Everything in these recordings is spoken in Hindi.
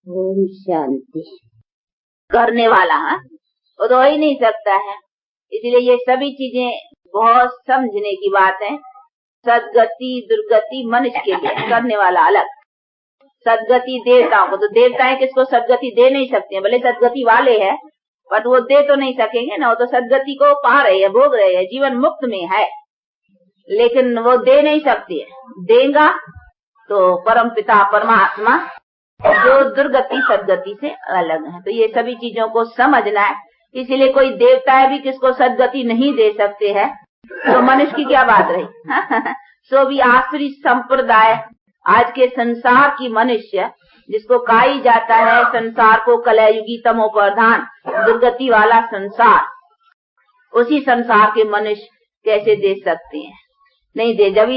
ओम शांति। करने वाला वो तो हो ही नहीं सकता है, इसलिए ये सभी चीजें बहुत समझने की बात है। सदगति दुर्गति मनुष्य के लिए, करने वाला अलग। सदगति देवताओं को, तो देवताएं किसको सदगति दे नहीं सकते हैं, भले सदगति वाले हैं पर वो दे तो नहीं सकेंगे ना। वो तो सदगति को पा रहे हैं, भोग रहे हैं, जीवन मुक्त में है, लेकिन वो दे नहीं सकती है। देगा तो परम पिता परमात्मा, जो दुर्गति सदगति से अलग है। तो ये सभी चीजों को समझना है। इसीलिए कोई देवता भी किसको सदगति नहीं दे सकते हैं, तो मनुष्य की क्या बात रही। सो भी आसुरी संप्रदाय आज के संसार की मनुष्य, जिसको कहा जाता है संसार को कलयुगी तमो प्रधान दुर्गति वाला संसार, उसी संसार के मनुष्य कैसे दे सकते हैं? नहीं दे। जब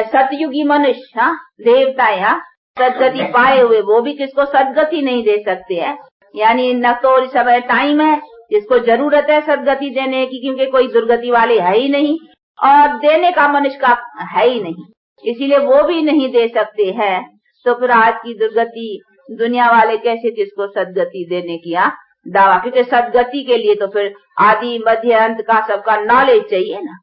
सतयुगी मनुष्य देवता सदगति पाए हुए, वो भी किसको सदगति नहीं दे सकते हैं। यानी न तो इस समय टाइम है जिसको जरूरत है सदगति देने की, क्योंकि कोई दुर्गति वाले है ही नहीं और देने का मनुष्य का है ही नहीं, इसीलिए वो भी नहीं दे सकते हैं। तो फिर आज की दुर्गति दुनिया वाले कैसे किसको सदगति देने की दावा? क्योंकि सदगति के लिए तो फिर आदि मध्य अंत का सबका नॉलेज चाहिए ना।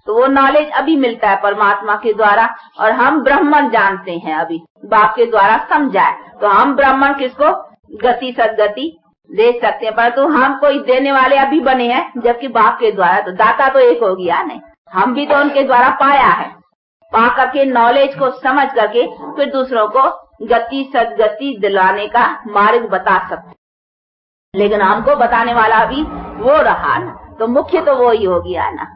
तो वो नॉलेज अभी मिलता है परमात्मा के द्वारा, और हम ब्राह्मण जानते हैं अभी बाप के द्वारा समझाए, तो हम ब्राह्मण किसको गति सदगति दे सकते हैं। परंतु हम कोई देने वाले अभी बने हैं, जबकि बाप के द्वारा तो दाता तो एक हो गया नहीं। हम भी तो उनके द्वारा पाया है, पा करके नॉलेज को समझ करके फिर दूसरों को गति सदगति दिलाने का मार्ग बता सकते। लेकिन हमको बताने वाला भी वो रहा ना, तो मुख्य तो वो ही हो गया ना।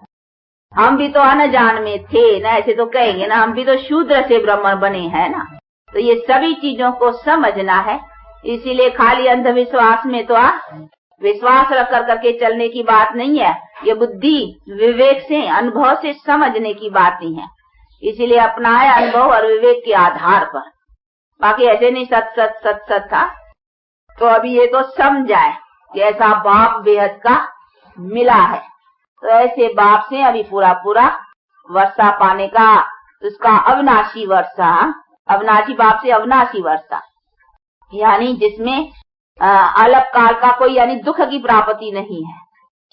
हम भी तो अनजान में थे ना, ऐसे तो कहेंगे ना, हम भी तो शूद्र से ब्राह्मण बने हैं ना। तो ये सभी चीजों को समझना है। इसीलिए खाली अंधविश्वास में तो विश्वास रख करके चलने की बात नहीं है। ये बुद्धि विवेक से अनुभव से समझने की बात नहीं है। इसीलिए अपना है अनुभव और विवेक के आधार पर, बाकी ऐसे नहीं सत सत सत सत था। तो अभी ये तो समझाए कि ऐसा बाप बेहद का मिला है, तो ऐसे बाप से अभी पूरा पूरा वर्षा पाने का, उसका अविनाशी वर्षा, अविनाशी बाप से अविनाशी वर्षा, यानी जिसमें अलग काल का कोई यानी दुख की प्राप्ति नहीं है।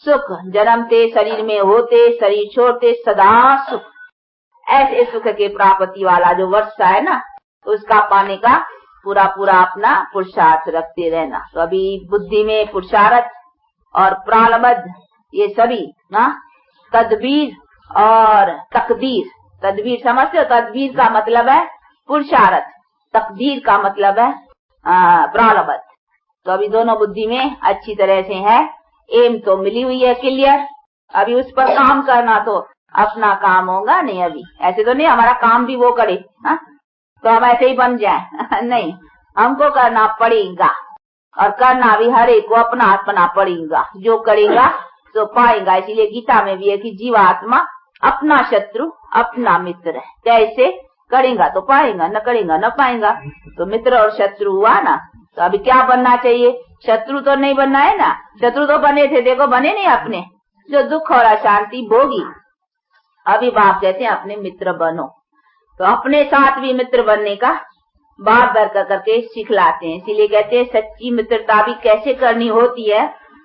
सुख जन्मते शरीर में होते शरीर छोड़ते सदा सुख, ऐसे सुख के प्राप्ति वाला जो वर्षा है ना, उसका पाने का पूरा पूरा अपना पुरुषार्थ रखते रहना। तो अभी बुद्धि में पुरुषार्थ और प्रारब्ध ये सभी ना, तदबीर और तकदीर। तदबीर समझते हो? तदबीर का मतलब है पुरुषार्थ, तकदीर का मतलब है प्रारब्ध। तो अभी दोनों बुद्धि में अच्छी तरह से है, एम तो मिली हुई है क्लियर। अभी उस पर काम करना, तो अपना काम होगा नहीं। अभी ऐसे तो नहीं हमारा काम भी वो करे तो हम ऐसे ही बन जाए नहीं, हमको करना पड़ेगा, और करना भी हर एक को अपना अपना पड़ेगा। जो करेगा तो पाएगा। इसीलिए गीता में भी है कि जीवात्मा अपना शत्रु अपना मित्र है। कैसे करेगा तो पाएगा, न करेगा न पाएगा। तो मित्र और शत्रु हुआ ना। तो अभी क्या बनना चाहिए? शत्रु तो नहीं बनना है ना। शत्रु तो बने थे, देखो बने नहीं अपने, जो दुख और अशांति भोगी। अभी बाप कहते हैं अपने मित्र बनो। तो अपने साथ भी मित्र बनने का बाप बर करके सिखलाते हैं। इसीलिए कहते हैं सच्ची मित्रता भी कैसे करनी होती है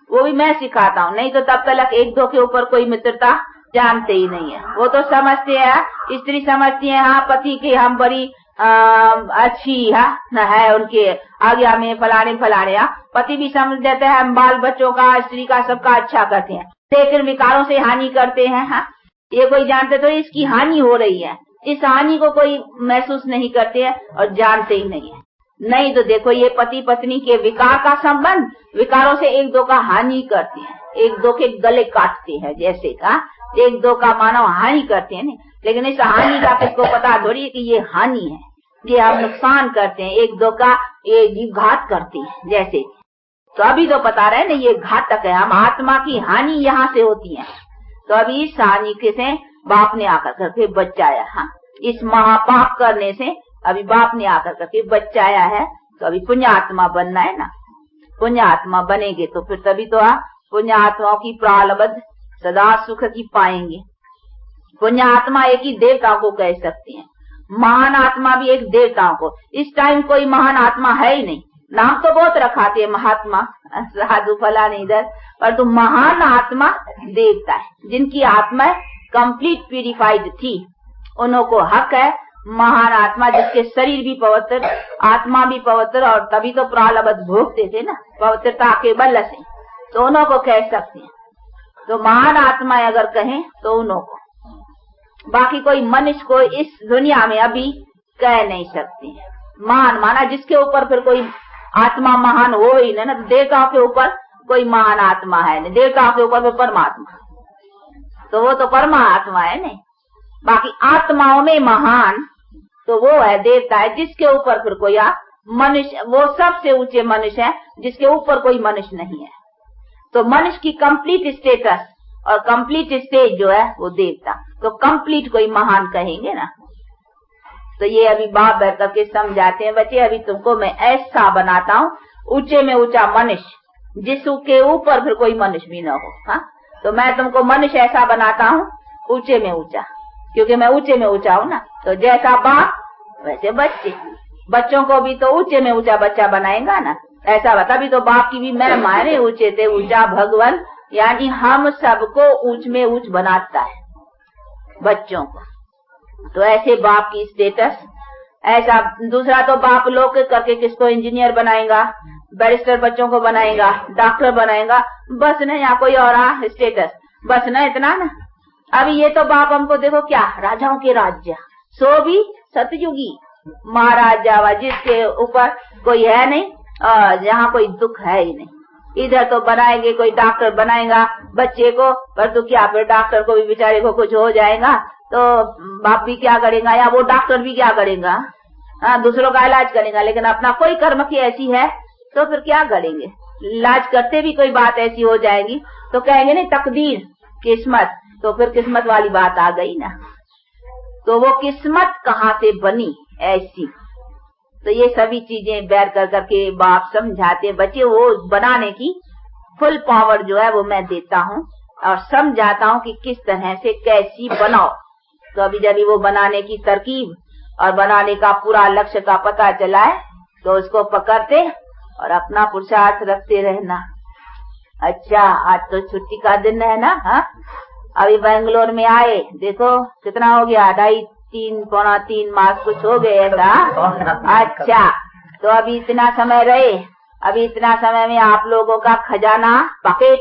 वो भी मैं सिखाता हूँ। नहीं तो तब तक एक दो के ऊपर कोई मित्रता जानते ही नहीं है। वो तो समझते हैं, स्त्री समझती है हाँ पति की हम बड़ी अच्छी है उनके आज्ञा में फलाने फलाने। पति भी समझ देते हैं हम बाल बच्चों का स्त्री का सबका अच्छा करते हैं, लेकिन विकारों से हानि करते हैं। ये कोई जानते तो इसकी हानि हो रही है, इस हानि को कोई महसूस नहीं करते हैं और जानते ही नहीं है। नहीं तो देखो ये पति पत्नी के विकार का संबंध, विकारों से एक दो का हानि करते हैं, एक दो के गले काटते हैं, जैसे का एक दो का मानव हानि करते हैं नहीं। लेकिन इस हानि का किसको पता थोड़ी है कि ये हानि है, ये हम नुकसान करते हैं, एक दो का ये जीवघात करते हैं जैसे। तो अभी तो पता रहे ना ये घातक है, हम आत्मा की हानि यहाँ से होती है। तो अभी इस हानि से बाप ने आकर करके बचाया। इस महापाप करने से अभी बाप ने आकर करके बचाया है। तो अभी पुण्य आत्मा बनना है ना। पुण्य आत्मा बनेंगे तो फिर तभी तो पुण्य आत्माओं की प्रारब्ध सदा सुख की पाएंगे। पुण्य आत्मा एक ही देवताओं को कह सकते हैं, महान आत्मा भी एक देवताओं को। इस टाइम कोई महान आत्मा है ही नहीं, नाम तो बहुत रखाते हैं, महात्मा साधु फलाने इधर, पर तो महान आत्मा देवता है जिनकी आत्मा कंप्लीट प्यूरिफाइड थी, उन्हों को हक है महान आत्मा जिसके शरीर भी पवित्र, आत्मा भी पवित्र, और तभी तो प्रारब्ध भोगते थे ना पवित्रता के बल से, तो उन्हों को कह सकते हैं। तो महान आत्मा अगर कहें तो उन्हों को, बाकी कोई मनुष्य को इस दुनिया में अभी कह नहीं सकते। महान माना जिसके ऊपर फिर कोई आत्मा महान हो ही ना, तो देवताओं के ऊपर कोई महान आत्मा है नहीं, देवताओं के ऊपर फिर परमात्मा, तो वो तो परमात्मा है नहीं। बाकी आत्माओं में महान तो वो है देवता है जिसके ऊपर फिर कोई मनुष्य, वो सबसे ऊंचे मनुष्य है जिसके ऊपर कोई मनुष्य नहीं है। तो मनुष्य की कंप्लीट स्टेटस और कंप्लीट स्टेज जो है वो देवता, तो कंप्लीट कोई महान कहेंगे ना। तो ये अभी बाप बैठ करके समझाते हैं, बच्चे अभी तुमको मैं ऐसा बनाता हूँ ऊंचे में ऊंचा मनुष्य जिसके ऊपर फिर कोई मनुष्य भी न हो। हाँ, तो मैं तुमको मनुष्य ऐसा बनाता हूँ ऊंचे में ऊंचा, क्योंकि मैं ऊंचे में ऊंचा हूँ ना। तो जैसा बाप वैसे बच्चे, बच्चों को भी तो ऊंचे में ऊंचा बच्चा बनाएगा ना, ऐसा बता भी तो बाप की भी मैं माने ऊंचे थे ऊंचा भगवान, यानी हम सबको ऊंच में ऊंच बनाता है बच्चों को। तो ऐसे बाप की स्टेटस ऐसा। दूसरा तो बाप लोग करके किसको इंजीनियर बनाएगा, बैरिस्टर बच्चों को बनाएगा, डॉक्टर बनाएगा, बस न, या कोई और स्टेटस, बस न इतना ना। अभी ये तो बाप हमको देखो क्या राजाओं के राज्य, सो भी सतयुगी महाराजा जिसके ऊपर कोई है नहीं, जहाँ कोई दुख है ही नहीं। इधर तो बनाएंगे, कोई डॉक्टर बनाएगा बच्चे को, पर तो क्या फिर डॉक्टर को भी बेचारे को कुछ हो जाएगा तो बाप भी क्या करेगा, या वो डॉक्टर भी क्या करेगा, दूसरों का इलाज करेगा, लेकिन अपना कोई कर्म की ऐसी है तो फिर क्या करेंगे। इलाज करते भी कोई बात ऐसी हो जाएगी तो कहेंगे नहीं तकदीर किस्मत, तो फिर किस्मत वाली बात आ गई ना। तो वो किस्मत कहाँ से बनी ऐसी, तो ये सभी चीजें बैर कर करके बाप समझाते बच्चे, वो बनाने की फुल पावर जो है वो मैं देता हूँ और समझाता हूँ कि किस तरह से कैसी बनाओ। तो अभी जब वो बनाने की तरकीब और बनाने का पूरा लक्ष्य का पता चला है तो उसको पकड़ते और अपना पुरुषार्थ रखते रहना। अच्छा, आज तो छुट्टी का दिन है ना। हाँ, अभी बेंगलोर में आए, देखो कितना हो गया, 2.5 पौना 3 मास कुछ हो गए ऐसा। अच्छा, तो अभी इतना समय रहे, अभी इतना समय में आप लोगों का खजाना पॉकेट,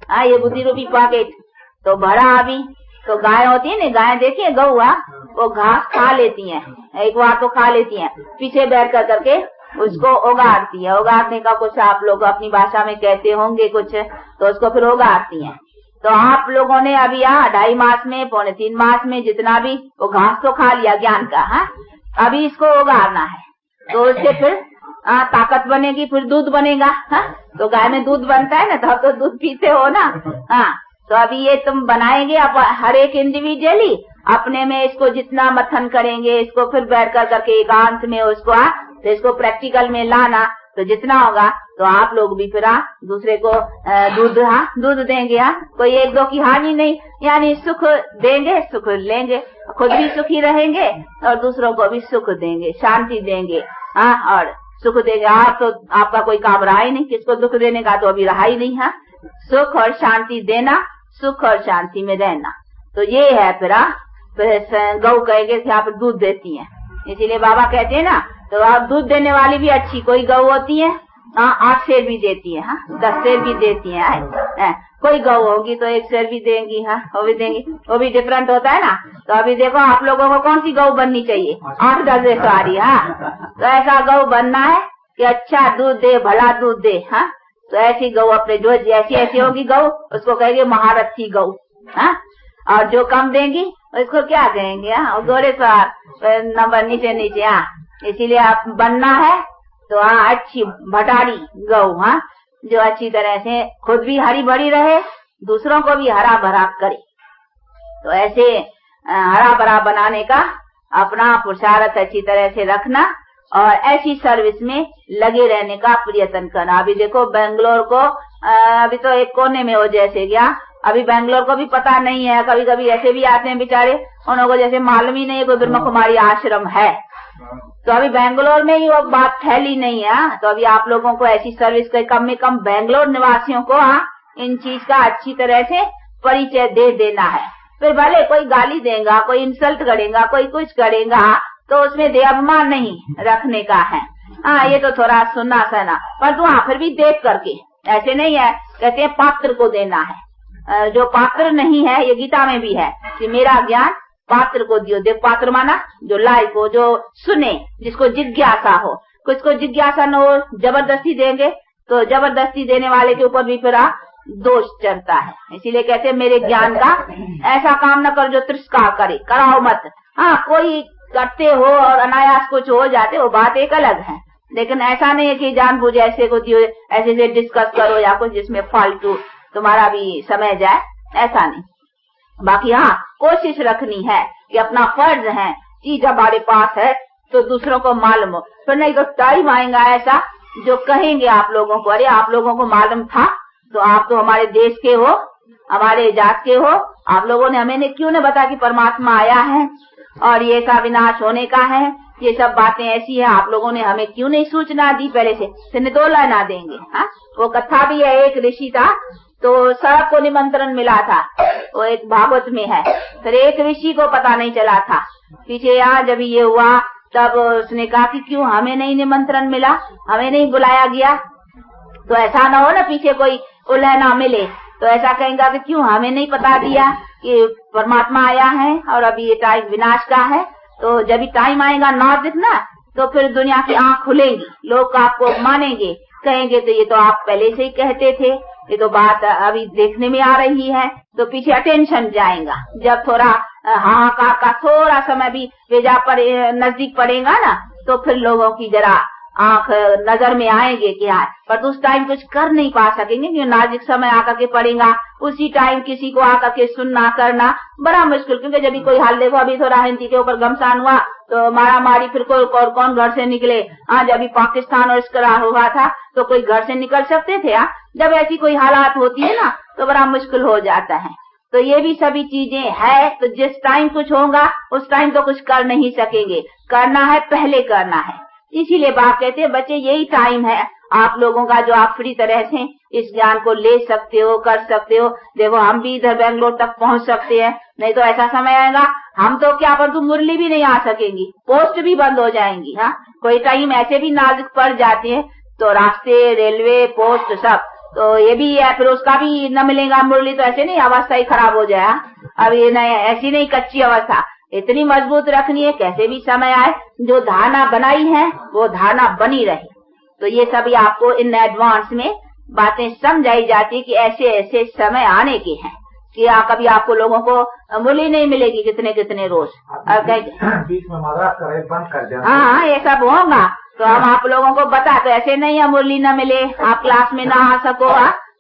हाँ ये बुद्धि रूपी पॉकेट तो भरा। अभी तो गाय होती है ना, गाय देखिए गौ, वो घास खा लेती हैं, एक बार तो खा लेती हैं, पीछे बैठ कर करके उसको उगाड़ती है। उगाड़ने का कुछ आप लोग अपनी भाषा में कहते होंगे कुछ, तो उसको फिर उगाड़ती हैं। तो आप लोगों ने अभी 2.5 मास में, पौने 3 मास में जितना भी वो घास तो खा लिया ज्ञान का, हाँ अभी इसको उगाड़ना है, तो उससे फिर ताकत बनेगी, फिर दूध बनेगा। हाँ, तो गाय में दूध बनता है ना, तो आप तो दूध पीते हो ना। हाँ, तो अभी ये तुम बनाएंगे आप हर एक इंडिविजुअली अपने में, इसको जितना मथन करेंगे, इसको फिर बैठ कर करके एकांत में उसको तो इसको प्रैक्टिकल में लाना, तो जितना होगा तो आप लोग भी फिर दूसरे को दूध देंगे। कोई एक दो की हानि नहीं, यानी सुख देंगे, सुख लेंगे, खुद भी सुखी रहेंगे और दूसरों को भी सुख देंगे, शांति देंगे। हाँ, और सुख देंगे। आप तो आपका कोई काम रहा ही नहीं, किसको दुख देने का तो अभी रहा ही नहीं है। सुख और शांति देना, सुख और शांति में रहना, तो ये है। फिर गौ कहेंगे कि आप दूध देती हैं, इसीलिए बाबा कहते हैं ना, तो आप दूध देने वाली भी अच्छी कोई गौ होती है, 8 शेर भी देती है, 10 शेर भी देती है। कोई गौ होगी तो 1 शेर भी देंगी, वो भी देंगी, वो भी डिफरेंट होता है ना। तो अभी देखो आप लोगों को कौन सी गौ बननी चाहिए, 8-10 सवारी। तो ऐसा गौ बनना है कि अच्छा दूध दे, भला दूध दे। हाँ, तो ऐसी गौ अपने जो जैसी ऐसी होगी गौ, उसको कहेंगे महारथी गौ। हाँ, और जो कम देंगी उसको क्या कहेंगे, घोड़े सवार, नंबर नीचे नीचे। हाँ, इसीलिए आप बनना है तो अच्छी भटारी गौ, हाँ जो अच्छी तरह से खुद भी हरी भरी रहे, दूसरों को भी हरा भरा करे। तो ऐसे हरा भरा बनाने का अपना पुरुषार्थ अच्छी तरह से रखना और ऐसी सर्विस में लगे रहने का प्रयत्न करना। अभी देखो बेंगलोर को अभी तो एक कोने में हो जैसे गया, अभी बेंगलोर को भी पता नहीं है। कभी कभी ऐसे भी आते हैं बेचारे, उन लोगों को जैसे मालूम ही नहीं है कोई ब्रह्म कुमारी आश्रम है, तो अभी बेंगलोर में ही वो बात फैली नहीं है। तो अभी आप लोगों को ऐसी सर्विस के कम में कम बेंगलोर निवासियों को इन चीज का अच्छी तरह से परिचय दे देना है। फिर भले कोई गाली देगा, कोई इंसल्ट करेगा, कोई कुछ करेगा, तो उसमें देहाभिमान नहीं रखने का है। ये तो थोड़ा सुनना सहना, पर तू फिर भी देख करके, ऐसे नहीं है। कहते हैं पात्र को देना है, जो पात्र नहीं है, ये गीता में भी है कि मेरा ज्ञान पात्र को दियो। देव पात्र माना जो लायक हो, जो सुने, जिसको जिज्ञासा हो। कुछ को जिज्ञासा न हो, जबरदस्ती देंगे तो जबरदस्ती देने वाले के ऊपर भी फिर दोष चढ़ता है। इसीलिए कहते हैं मेरे ज्ञान का ऐसा काम न कर जो तिरस्कार करे, कराओ मत। कोई करते हो और अनायास कुछ हो जाते, वो बात एक अलग है, लेकिन ऐसा नहीं है कि जानबूझ ऐसे को दियो, ऐसे से डिस्कस करो या कुछ जिसमें फालतू तुम्हारा भी समय जाए, ऐसा नहीं। बाकी कोशिश रखनी है कि अपना फर्ज है, चीज हमारे पास है तो दूसरों को मालूम हो। फिर नहीं तो टाइम आएगा ऐसा जो कहेंगे आप लोगों को, अरे आप लोगों को मालूम था, तो आप तो हमारे देश के हो, हमारे जात के हो, आप लोगों ने हमें क्यों न बता कि परमात्मा आया है और ये सब विनाश होने का है, ये सब बातें ऐसी है, आप लोगों ने हमें क्यों नहीं सूचना दी पहले से। फिर दोला ना देंगे। वो कथा भी है, एक ऋषि था तो सबको निमंत्रण मिला था, वो एक भागवत में है। फिर एक ऋषि को पता नहीं चला था, पीछे जब ये हुआ तब उसने कहा कि क्यों हमें नहीं निमंत्रण मिला, हमें नहीं बुलाया गया। तो ऐसा ना हो ना पीछे कोई उल्ह ना मिले, तो ऐसा कहेंगे कि क्यों हमें नहीं बता दिया कि परमात्मा आया है और अभी ये टाइम विनाश का है। तो जब भी टाइम आएगा नाजुक ना, तो फिर दुनिया की आंख खुलेगी, लोग आपको मानेंगे, कहेंगे तो ये तो आप पहले से ही कहते थे, ये तो बात अभी देखने में आ रही है। तो पीछे अटेंशन जाएगा। जब थोड़ा हाहाकार का थोड़ा समय भी भेजा पड़े, नजदीक पड़ेगा ना, तो फिर लोगों की जरा आंख नजर में आएंगे कि पर तो उस टाइम कुछ कर नहीं पा सकेंगे, क्योंकि नाजुक समय आकर के पड़ेगा। उसी टाइम किसी को आकर के सुनना करना बड़ा मुश्किल, क्योंकि जब भी कोई हाल देखो, अभी थोड़ा हिंदी के ऊपर घमसान हुआ तो मारा मारी, फिर कोई और कौन घर से निकले। जब भी पाकिस्तान और इसका हुआ था तो कोई घर से निकल सकते थे। जब ऐसी कोई हालात होती है ना, तो बड़ा मुश्किल हो जाता है। तो ये भी सभी चीजें है। तो जिस टाइम कुछ होगा उस टाइम तो कुछ कर नहीं सकेंगे, करना है पहले करना है। इसीलिए बाप कहते हैं बच्चे यही टाइम है आप लोगों का, जो आप फ्री तरह से इस ज्ञान को ले सकते हो, कर सकते हो। देखो हम भी इधर बेंगलोर तक पहुंच सकते हैं, नहीं तो ऐसा समय आएगा हम तो क्या पर मुरली भी नहीं आ सकेंगी, पोस्ट भी बंद हो जाएंगी। कोई टाइम ऐसे भी नाजुक पड़ जाते हैं, तो रास्ते, रेलवे, पोस्ट सब, तो ये भी है। फिर उसका भी न मिलेगा मुरली, तो ऐसे नहीं अवस्था ही खराब हो जाए। अब ये नहीं, ऐसी नहीं कच्ची अवस्था, इतनी मजबूत रखनी है, कैसे भी समय आए जो धारणा बनाई है वो धारणा बनी रहे। तो ये सभी आपको इन एडवांस में बातें समझाई जाती कि ऐसे ऐसे समय आने के हैं कि कभी आपको लोगों को मुरली नहीं मिलेगी कितने कितने रोज, और बीच में मजाक करे बंद कर दिया। हाँ, ये सब होगा। तो हम आप लोगों को बता, तो ऐसे नहीं है मुरली न मिले, आप क्लास में ना आ सको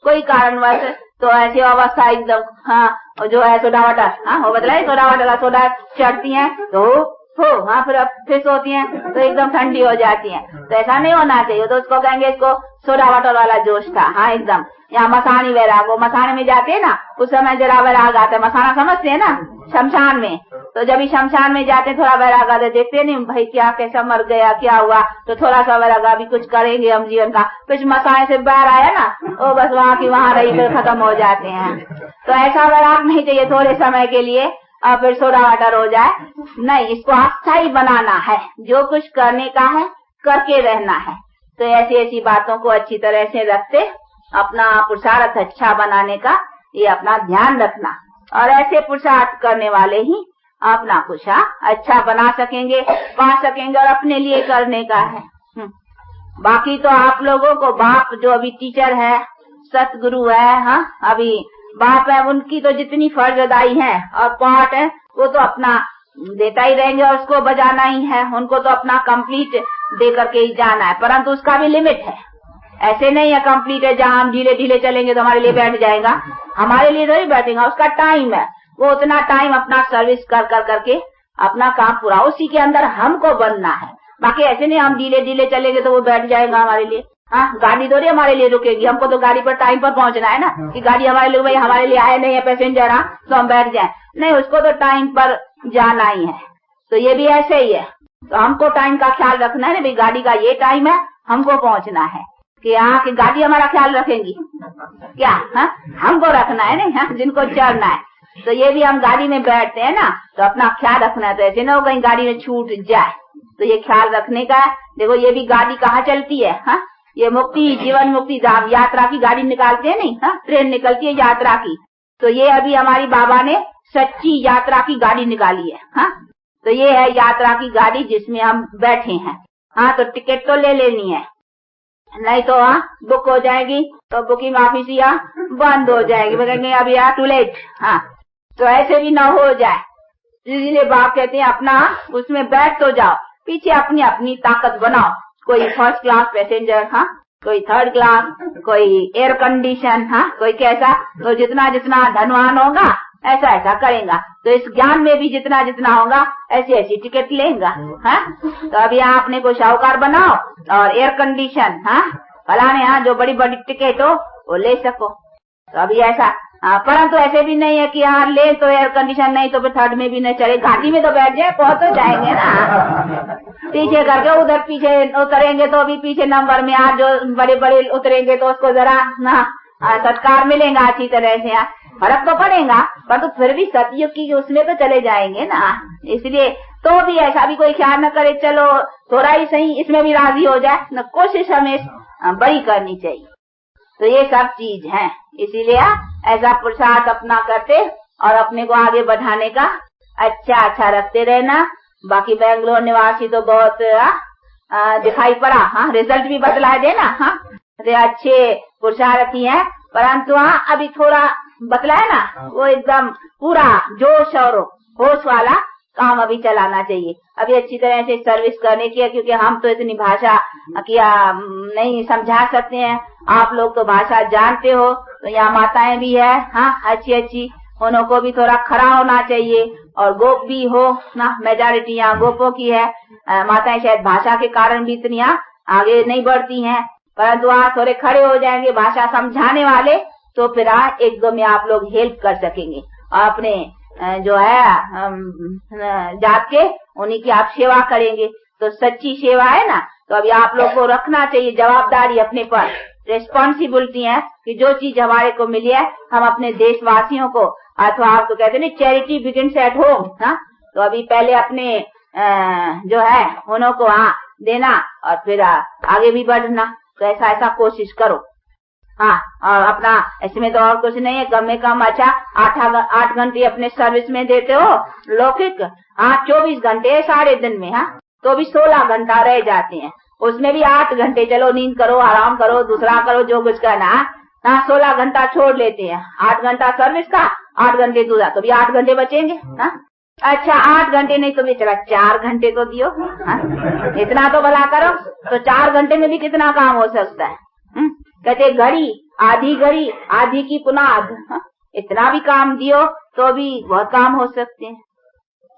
कोई कारणवश, तो ऐसी अवस्था एकदम जो है सोडा वाटर, वो बतलाए सोडा वाटर का सोडा चढ़ती है तो फिर सोती हैं तो एकदम ठंडी हो जाती हैं। तो ऐसा नहीं होना चाहिए। तो उसको कहेंगे इसको सोडा वाटर वाला जोश था। एकदम यहाँ मसानी वैराग, वो मसाने में जाते हैं ना, उस समय जरा वैराग आता है। मसाना समझते हैं ना, शमशान में। तो जब भी शमशान में जाते थोड़ा वैराग आता, देखते नहीं भाई क्या कैसा मर गया, क्या हुआ, तो थोड़ा सा वैराग, अभी कुछ करेंगे हम जीवन का। फिर मसाने से बाहर आया ना, वो बस वहाँ की वहाँ रही, फिर खत्म हो जाते हैं। तो ऐसा वैराग नहीं चाहिए थोड़े समय के लिए और फिर सोडा वाटर हो जाए। नहीं, इसको अस्थायी बनाना है, जो कुछ करने का है करके रहना है। तो ऐसी ऐसी बातों को अच्छी तरह से रखते अपना पुरुषार्थ अच्छा बनाने का ये अपना ध्यान रखना, और ऐसे पुरुषार्थ करने वाले ही अपना कुछ अच्छा बना सकेंगे, पा सकेंगे, और अपने लिए करने का है। बाकी तो आप लोगों को बाप जो अभी टीचर है, सतगुरु है, अभी बाप है, उनकी तो जितनी फर्ज अदाई है और पाठ है वो तो अपना देता ही रहेंगे, और उसको बजाना ही है। उनको तो अपना कंप्लीट दे करके ही जाना है, परंतु उसका भी लिमिट है। ऐसे नहीं है कंप्लीट है, जहाँ हम ढीले ढीले चलेंगे तो हमारे लिए बैठ जाएगा, हमारे लिए तो ही बैठेगा। उसका टाइम है, वो उतना टाइम अपना सर्विस कर करके अपना काम पूरा, उसी के अंदर हमको बनना है। बाकी ऐसे नहीं हम ढीले ढीले चलेंगे तो वो बैठ जाएगा हमारे लिए। गाड़ी थोड़ी हमारे लिए रुकेगी, हमको तो गाड़ी पर टाइम पर पहुंचना है ना, कि गाड़ी हमारे लिए, भाई हमारे लिए आए नहीं है पैसेंजर, तो हम बैठ जाए। नहीं, उसको तो टाइम पर जाना ही है। तो ये भी ऐसे ही है, तो हमको टाइम का ख्याल रखना है ना, भाई गाड़ी का ये टाइम है, हमको पहुंचना है। कि यहाँ की गाड़ी हमारा ख्याल रखेंगी क्या? हमको रखना है ना, जिनको चढ़ना है। तो ये भी हम गाड़ी में बैठते हैं ना, तो अपना ख्याल रखना है। तो ऐसे ना हो कहीं गाड़ी में छूट जाए, तो ये ख्याल रखने का है। देखो ये भी गाड़ी कहाँ चलती है, ये मुक्ति, जीवन मुक्ति धाम यात्रा की गाड़ी निकालते हैं नहीं, ट्रेन निकलती है यात्रा की। तो ये अभी हमारी बाबा ने सच्ची यात्रा की गाड़ी निकाली है। तो ये है यात्रा की गाड़ी जिसमें हम बैठे हैं। तो टिकट तो ले लेनी है, नहीं तो बुक हो जाएगी, तो बुकिंग ऑफिस बंद हो जाएगी, बोलेंगे अभी टू लेट। तो ऐसे भी ना हो जाए, इसलिए बाप कहते हैं अपना उसमें बैठ तो जाओ, पीछे अपनी अपनी ताकत बनाओ। कोई फर्स्ट क्लास पैसेंजर, कोई थर्ड क्लास, कोई एयर कंडीशन, कोई कैसा। तो जितना जितना धनवान होगा ऐसा ऐसा करेगा। तो इस ज्ञान में भी जितना जितना होगा ऐसी ऐसी टिकट लेगा। तो अभी यहाँ अपने को शाहूकार बनाओ और एयर कंडीशन फलाने यहाँ जो बड़ी बड़ी टिकट हो वो ले सको। तो अभी ऐसा परंतु ऐसे भी नहीं है कि यहाँ ले तो एयर कंडीशन, नहीं तो फिर थर्ड में भी नहीं चले, घाटी में तो बैठ जाए, पहुंच तो जाएंगे ना। पीछे करके उधर पीछे उतरेंगे तो अभी पीछे नंबर में आज जो बड़े बड़े उतरेंगे तो उसको जरा ना सत्कार मिलेगा अच्छी तरह से। फर्क तो पड़ेगा, पर तो फिर भी सतयुग की उसमें तो चले जाएंगे ना। इसलिए तो भी ऐसा भी कोई ख्याल न करे, चलो थोड़ा ही सही इसमें भी राजी हो जाए न, कोशिश हमें बड़ी करनी चाहिए। तो ये सब चीज है, इसीलिए ऐसा पुरुषार्थ अपना करते और अपने को आगे बढ़ाने का अच्छा रखते रहना। बाकी बेंगलोर निवासी तो बहुत दिखाई पड़ा, रिजल्ट भी बदला देना। अच्छे पुरुषार्थी है, परंतु अभी थोड़ा बदला है ना, वो एकदम पूरा जोश और होश वाला काम अभी चलाना चाहिए। अभी अच्छी तरह से सर्विस करने की है, क्योंकि हम तो इतनी भाषा किया नहीं समझा सकते हैं। आप लोग तो भाषा जानते हो, तो यहाँ माताएं भी है, अच्छी उनको भी थोड़ा खड़ा होना चाहिए। और गोप भी हो ना, मेजॉरिटी यहाँ गोपों की है। माताएं शायद भाषा के कारण भी इतनी आगे नहीं बढ़ती हैं, परंतु थोड़े खड़े हो जाएंगे भाषा समझाने वाले, तो फिर एक दो में आप लोग हेल्प कर सकेंगे। और अपने जो है जात के उन्हीं की आप सेवा करेंगे, तो सच्ची सेवा है ना। तो अभी आप लोग को रखना चाहिए जवाबदारी अपने पर, रिस्पॉन्सिबिलिटी है कि जो चीज हमारे को मिली है हम अपने देशवासियों को, अथवा आपको कहते हैं चैरिटी बिगिंस एट होम। तो अभी पहले अपने जो है उन्हों को देना और फिर आगे भी बढ़ना। तो ऐसा कोशिश करो। और अपना इसमें तो और कुछ नहीं है, कम में कम 8 घंटे अपने सर्विस में देते हो लौकिक। 24 घंटे सारे दिन में, तो भी 16 घंटा रह जाते हैं। उसमें भी 8 घंटे चलो नींद करो, आराम करो, दूसरा करो, जो कुछ करना। 16 घंटा छोड़ लेते हैं, 8 घंटा सर्विस का, 8 घंटे दूसरा, तो भी 8 घंटे बचेंगे। अच्छा 8 घंटे नहीं तो भी चला 4 घंटे तो दियो। इतना तो भला करो। तो 4 घंटे में भी कितना काम हो सकता है। कहते घड़ी आधी की पुनाद, इतना भी काम दियो तो भी बहुत काम हो सकते हैं,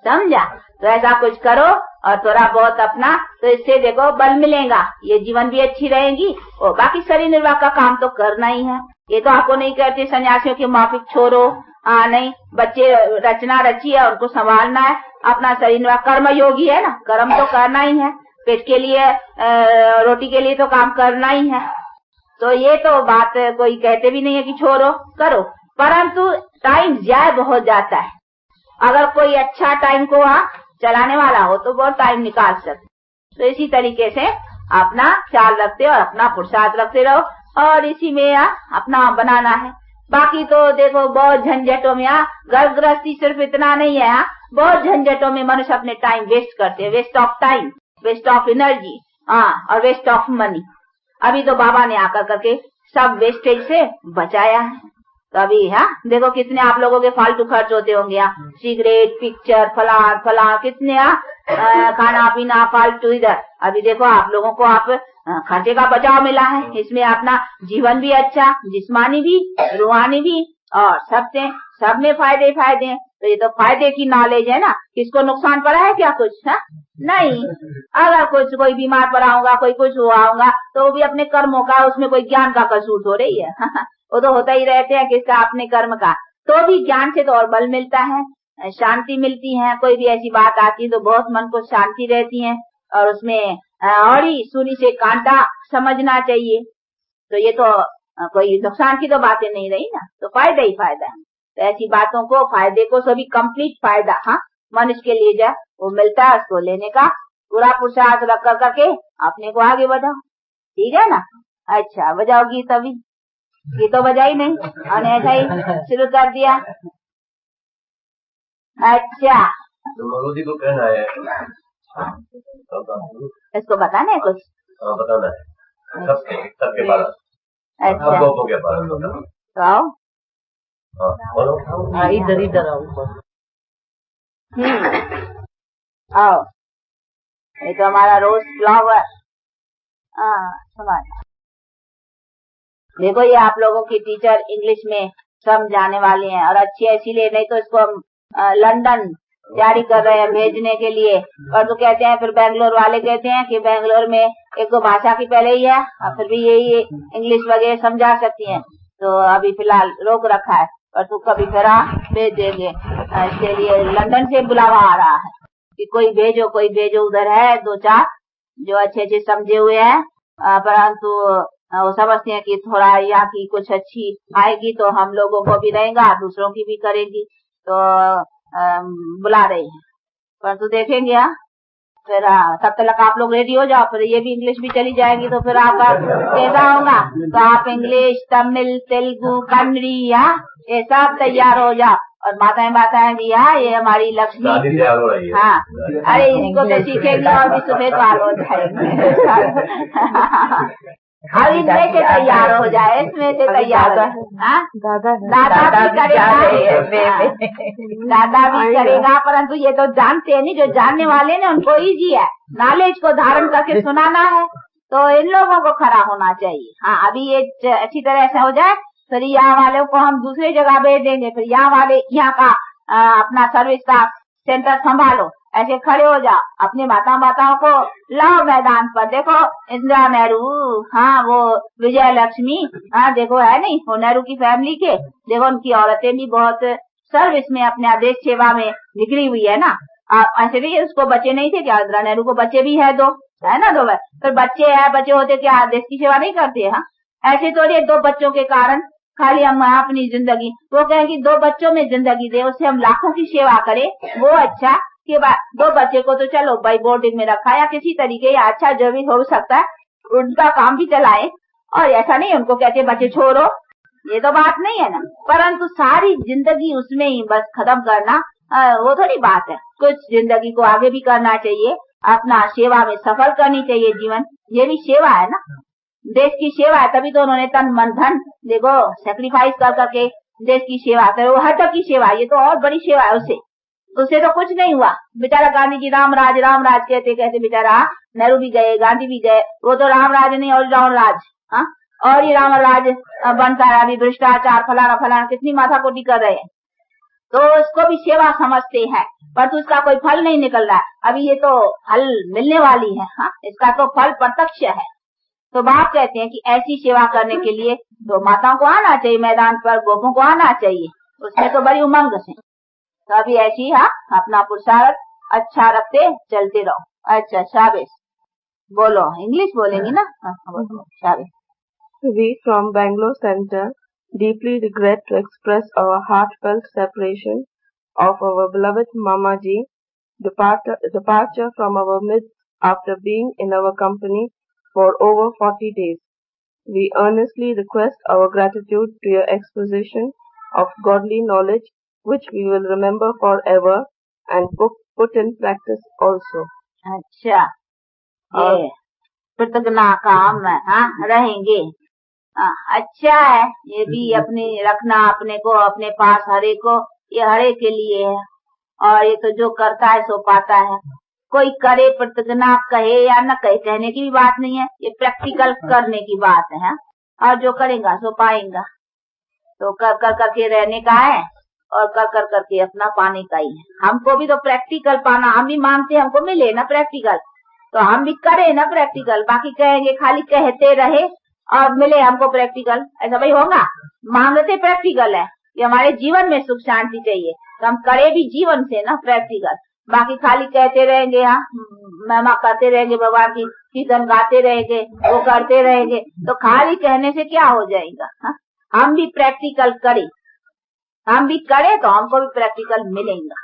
समझा। तो ऐसा कुछ करो और थोड़ा बहुत अपना, तो इससे देखो बल मिलेगा, ये जीवन भी अच्छी रहेगी। और बाकी शरीर निर्वाह का काम तो करना ही है। ये तो आपको नहीं कहते सन्यासियों के माफिक छोड़ो, नहीं, बच्चे रचना रची है, उनको संभालना है। अपना शरीर निर्वाह कर्म योगी है ना, कर्म तो करना ही है, पेट के लिए रोटी के लिए तो काम करना ही है। तो ये तो बात कोई कहते भी नहीं है कि छोड़ो, करो, परंतु टाइम जाए बहुत जाता है। अगर कोई अच्छा टाइम को चलाने वाला हो तो बहुत टाइम निकाल सकते। तो इसी तरीके से अपना ख्याल रखते और अपना पुरुषार्थ रखते रहो, और इसी में अपना बनाना है। बाकी तो देखो बहुत झंझटों में घर गृहस्थी सिर्फ इतना नहीं है, बहुत झंझटों में मनुष्य अपने टाइम वेस्ट करते हैं, waste of time, waste of energy, और वेस्ट ऑफ मनी। अभी तो बाबा ने आकर करके सब वेस्टेज से बचाया है। तो अभी देखो कितने आप लोगों के फालतू खर्च होते होंगे, सिगरेट, पिक्चर, फलान कितने खाना पीना फालतू इधर। अभी देखो आप लोगों को आप खर्चे का बचाव मिला है, इसमें अपना जीवन भी अच्छा, जिस्मानी भी, रूहानी भी, और सब में फायदे हैं। तो ये तो फायदे की नॉलेज है ना, किसको नुकसान पड़ा है क्या कुछ? नहीं। अगर कुछ कोई बीमार पड़ा होगा, कोई कुछ हुआ होगा, तो वो भी अपने कर्मों का, उसमें कोई ज्ञान का कसूर हो रही है। वो तो होता ही रहते हैं किसका, अपने कर्म का। तो भी ज्ञान से तो और बल मिलता है। शांति मिलती है। कोई भी ऐसी बात आती है तो बहुत मन को शांति रहती है और उसमें औरी सुरी से कांटा समझना चाहिए। तो ये तो कोई नुकसान की तो बातें नहीं रही ना, तो फायदा ही फायदा है। तो ऐसी बातों को, फायदे को, सभी कंप्लीट फायदा मनुष्य के लिए जो वो मिलता है, उसको लेने का पूरा पुरुषार्थ रख कर करके अपने को आगे बढ़ाओ। ठीक है ना? अच्छा, बजाओगी तभी, ये तो बजा ही नहीं और ऐसा ही शुरू कर दिया। अच्छा, तो मरोदी को कहना है, इसको बताना है कुछ? बताना है सबके बारे। अच्छा, के बारे तो आओ, बोलो। इधर आओ। ये तो हमारा रोज फ्लावर। समझ देखो, ये आप लोगों की टीचर इंग्लिश में समझाने वाली हैं और अच्छी है, इसीलिए नहीं तो इसको हम लंदन तैयारी कर रहे हैं भेजने के लिए। और तो कहते हैं, फिर बेंगलोर वाले कहते हैं कि बेंगलोर में एक तो भाषा की पहले ही है और फिर भी यही इंग्लिश वगैरह समझा सकती हैं, तो अभी फिलहाल रोक रखा है, और तो कभी फिर भेज देंगे। इसके लिए लंदन से बुलावा आ रहा है कि कोई भेजो। उधर है 2-4 जो अच्छे समझे हुए हैं, परंतु वो समझते हैं कि थोड़ा यहाँ की कुछ अच्छी आएगी तो हम लोगों को भी रहेगा, दूसरों की भी करेगी, तो बुला रहे हैं। परंतु देखेंगे फिर तब तक आप लोग रेडी हो जाओ, फिर ये भी इंग्लिश भी चली जाएगी, तो फिर आपका कैसा होगा? तो आप इंग्लिश, तमिल, तेलुगु, कन्नड़ी ये सब तैयार हो जाओ। और माताएं भी ये हमारी लक्ष्मी। हाँ, अरे इनको तो सीखेंगे और भी सफेद बाल हो जाएंगे। अब इसमें से तैयार हो जाए, इसमें से तैयार हो। दादा भी करेगा, दादा भी करेगा, परंतु ये तो जानते हैं नहीं, जो जानने वाले ने उनको इजी है, नॉलेज को धारण करके सुनाना है, तो इन लोगों को खड़ा होना चाहिए। हाँ, अभी ये अच्छी तरह से हो जाए, फिर यहाँ वालों को हम दूसरी जगह भेज देंगे, फिर यहाँ वाले यहाँ का अपना सर्विस का सेंटर संभालो। ऐसे खड़े हो जाओ, अपने माताओं को लाओ मैदान पर। देखो इंदिरा नेहरू, वो विजय लक्ष्मी, देखो है नहीं, वो नेहरू की फैमिली के, देखो उनकी औरतें भी बहुत सर्विस में अपने देश सेवा में निकली हुई है ना। ऐसे भी उसको बच्चे नहीं थे क्या? इंदिरा नेहरू को बच्चे भी है 2, है ना, 2। फिर बच्चे होते क्या देश की सेवा नहीं करते? ऐसे तो 2 बच्चों के कारण खाली हम अपनी जिंदगी, वो कहेंगे 2 बच्चों में जिंदगी दे, उससे हम लाखों की सेवा करें, वो अच्छा कि 2 बच्चे को तो चलो भाई बोर्डिंग में रखा या किसी तरीके, या अच्छा जो भी हो सकता है उनका काम भी चलाए। और ऐसा नहीं उनको कहते बच्चे छोड़ो, ये तो बात नहीं है ना, परंतु सारी जिंदगी उसमें ही बस खत्म करना वो थोड़ी बात है। कुछ जिंदगी को आगे भी करना चाहिए, अपना सेवा में सफल करनी चाहिए जीवन, ये भी सेवा है ना, देश की सेवा है। तभी तो उन्होंने तन मन धन देखो सेक्रीफाइस कर करके देश की सेवा करे, वो हर तक की सेवा, ये तो और बड़ी सेवा है। उससे तो कुछ नहीं हुआ। बेचारा गांधी जी राम राज कहते बेचारा नेहरू भी गए, गांधी भी गए, वो तो राम राज नहीं और राम राज, और ये राम राज बनता है। अभी भ्रष्टाचार फलाना कितनी माथाकोटी कर रहे हैं, तो उसको भी सेवा समझते हैं, पर तो उसका कोई फल नहीं निकल रहा है। अभी ये तो फल मिलने वाली है, इसका तो फल प्रत्यक्ष है। तो बाप कहते हैं कि ऐसी सेवा करने के लिए तो माताओं को आना चाहिए मैदान पर, गोपों को आना चाहिए, उसमें तो बड़ी उमंग से। तो अभी ऐसी अपना पुरुषार्थ अच्छा रखते चलते रहो। अच्छा, शाबाश, बोलो, इंग्लिश बोलेंगी ना? शाबाश। We from Bangalore Center deeply regret to express our heartfelt separation of our beloved Mamaji, departure from our midst after being in our company for over 40 days. We earnestly request our gratitude to your exposition of godly knowledge, which we will remember forever and put in practice also. अच्छा, ये कृतज्ञता का हम रहेंगे। अच्छा है, ये भी अपनी रखना अपने को, अपने पास हरे को, ये हरे के लिए है, और ये तो जो करता है सो पाता है। कोई करे प्रतिज्ञा कहे या न कहे, कहने की भी बात नहीं है, ये प्रैक्टिकल करने की बात है। और जो करेगा सो पाएगा। तो कर करके रहने का है और कर करके अपना पाने का ही है। हमको भी तो प्रैक्टिकल पाना, हम भी मांगते हमको मिले ना प्रैक्टिकल, तो हम भी करें ना प्रैक्टिकल। बाकी कहेंगे खाली कहते रहे और मिले हमको प्रैक्टिकल, ऐसा भाई होगा? मांगते प्रैक्टिकल है, कि हमारे जीवन में सुख शांति चाहिए, तो हम करे भी जीवन से ना प्रैक्टिकल। बाकी खाली कहते रहेंगे, हाँ महिमा करते रहेंगे, भगवान की कीर्तन गाते रहेंगे, वो करते रहेंगे, तो खाली कहने से क्या हो जाएगा। हाँ? हम भी प्रैक्टिकल करें, हम भी करें तो हमको भी प्रैक्टिकल मिलेगा।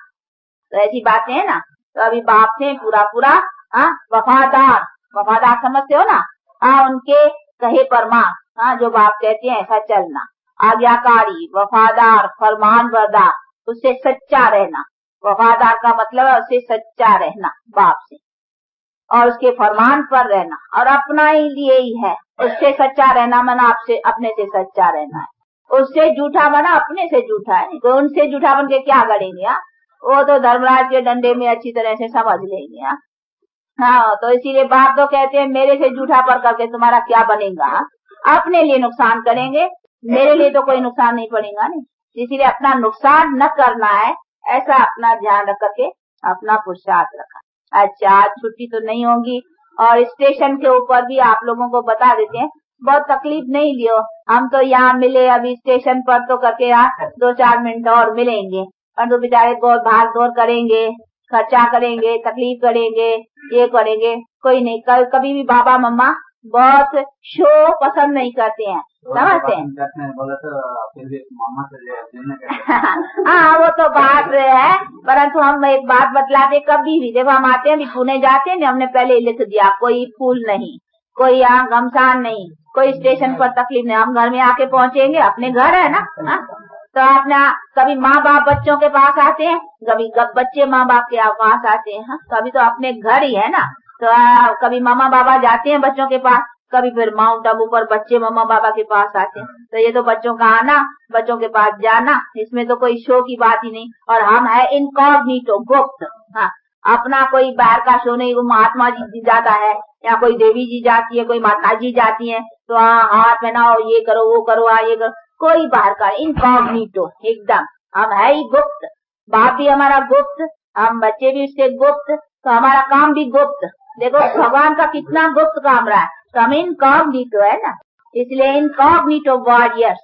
तो ऐसी बातें है ना। तो अभी बाप से पूरा वफादार समझते हो ना। हाँ, उनके कहे परमान, हाँ जो बाप कहते हैं ऐसा चलना, आज्ञाकारी, वफादार, फरमान बरदार, उससे सच्चा रहना। वफादार का मतलब है उससे सच्चा रहना बाप से, और उसके फरमान पर रहना, और अपना ही लिए ही है। उससे सच्चा रहना मना आपसे अपने से सच्चा रहना है। उससे झूठा बना अपने से झूठा है, तो उनसे झूठा बन के क्या करेंगे। हाँ, वो तो धर्मराज के डंडे में अच्छी तरह से समझ लेंगे। हाँ, तो इसीलिए बाप तो कहते हैं मेरे से झूठा पर करके तुम्हारा क्या बनेगा। अपने लिए नुकसान करेंगे, मेरे लिए तो कोई नुकसान नहीं पड़ेगा नहीं। इसीलिए अपना नुकसान न करना है, ऐसा अपना ध्यान रख करके अपना पुरुषार्थ रखा। अच्छा, आज छुट्टी तो नहीं होगी, और स्टेशन के ऊपर भी आप लोगों को बता देते हैं, बहुत तकलीफ नहीं लियो। हम तो यहाँ मिले अभी स्टेशन पर, तो करके यहाँ 2-4 मिनट और मिलेंगे, और तो बेचारे बहुत भाग दौड़ करेंगे, खर्चा करेंगे, तकलीफ करेंगे, ये करेंगे। कोई नहीं, कल कभी भी बाबा मम्मा बहुत शो पसंद नहीं करते हैं, समझते हैं। बोला तो फिर भी मामा से हाँ, वो तो बात है, परंतु हम एक बात बतलाते, कभी भी देखो हम आते हैं, भी पुणे जाते हैं, हमने पहले लिख दिया, कोई फूल नहीं, कोई यहाँ घमसान नहीं, कोई स्टेशन पर तकलीफ नहीं। हम घर में आके पहुँचेंगे, अपने घर है ना। हाँ? तो अपना कभी माँ बाप बच्चों के पास आते हैं, कभी बच्चे माँ बाप के पास आते हैं। हाँ? कभी तो अपने घर ही है ना। तो कभी मामा बाबा जाते हैं बच्चों के पास, कभी फिर माउंट आबू पर बच्चे मामा बाबा के पास आते हैं। तो ये तो बच्चों का आना, बच्चों के पास जाना, इसमें तो कोई शो की बात ही नहीं। और हम है इनकॉग्निटो, गुप्त। हाँ, अपना कोई बाहर का शो नहीं। वो महात्मा जी जाता है, या कोई देवी जी जाती है, कोई माता जी जाती है, तो हाथ पहनाओ, ये करो, वो करो, ये करो, कोई बाहर का इनकॉग्निटो एकदम। हम है ही गुप्त, बाप भी हमारा गुप्त, हम बच्चे भी उसके गुप्त, तो हमारा काम भी गुप्त। देखो भगवान का कितना गुप्त काम रहा है, तो हम इनकॉग्निटो है ना, इसलिए इनकॉग्निटो वॉरियर्स।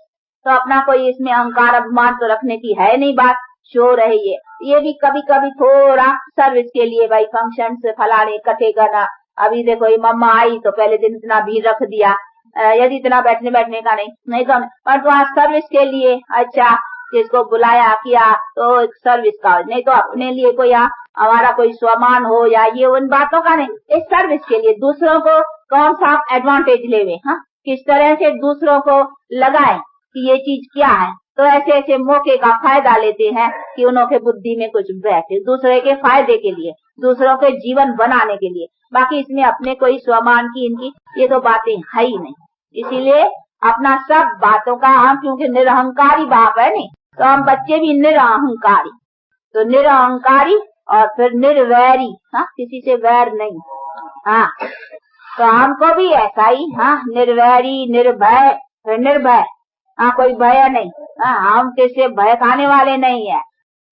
तो अपना कोई इसमें अहंकार अभिमान तो रखने की है नहीं बात, शो रही है। ये भी कभी कभी थोड़ा सर्विस के लिए, भाई फंक्शन से फलाने इकट्ठे करना। अभी देखो ये मम्मा आई तो पहले दिन इतना भीड़ रख दिया, यदि इतना बैठने का नहीं तो, पर तो आज सर्विस के लिए, अच्छा जिसको बुलाया किया तो सर्विस का, नहीं तो अपने लिए कोई हमारा कोई स्वमान हो या ये उन बातों का नहीं, इस सर्विस के लिए दूसरों को कौन सा एडवांटेज लेवे। हाँ, किस तरह से दूसरों को लगाए कि ये चीज क्या है। तो ऐसे ऐसे मौके का फायदा लेते हैं कि उनके बुद्धि में कुछ बैठे, दूसरे के फायदे के लिए, दूसरों के जीवन बनाने के लिए। बाकी इसमें अपने कोई स्वमान की इनकी ये तो बातें है ही नहीं। इसीलिए अपना सब बातों का, हम क्योंकि निरहंकारी बाप है नहीं, तो हम बच्चे भी निरहंकारी। तो निरहंकारी और फिर निर्वैरी, हाँ किसी से वैर नहीं। हाँ, तो हमको भी ऐसा ही, हाँ निर्वैरी, निर्भय, फिर निर्भय। हाँ, कोई भय नहीं। हाँ, हम किसी भय खाने वाले नहीं है।